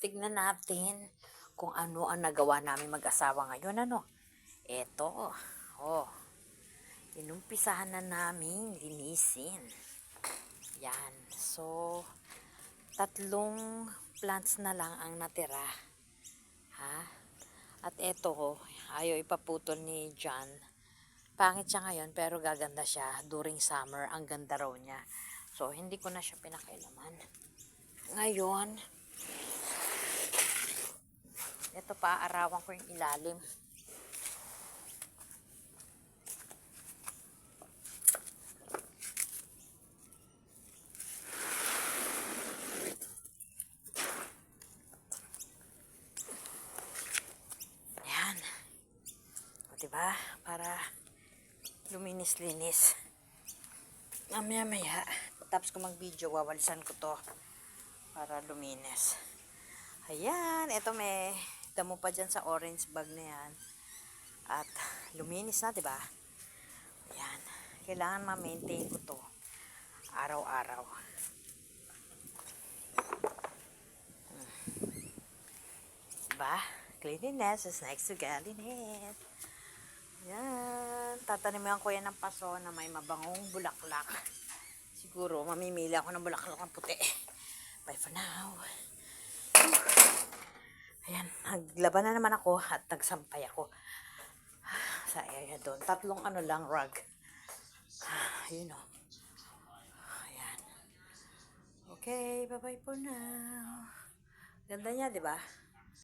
tignan natin kung ano ang nagawa namin mag-asawa ngayon, ano. Eto, oh, inumpisahan na namin linisin. Yan, so, 3 plants na lang ang natira. Ha? At eto, ayaw ipaputol ni John. Pangit siya ngayon, pero gaganda siya during summer. Ang ganda raw niya. So, hindi ko na siya pinakailaman. Ngayon, ito pa, arawan ko yung ilalim. Ayan. O, diba? Para luminis-linis. Mamaya-maya, tapos ko mag-video, wawalisan ko to para luminis. Ayan, ito may damo pa dyan sa orange bag na yan. At luminis na, diba? Ayan. Kailangan ma-maintain ko to araw-araw. Diba? Cleanliness is next to godliness. Ayan. Tataniman ko yan ng paso na may mabangong bulaklak. Siguro, mamimili ako ng bulaklak ng puti. Bye for now. Ayan, naglaban na naman ako at nagsampay ako sa area doon. 3 ano lang, rug. Yun o. Ayan. Okay, bye-bye for now. Ganda niya, di ba?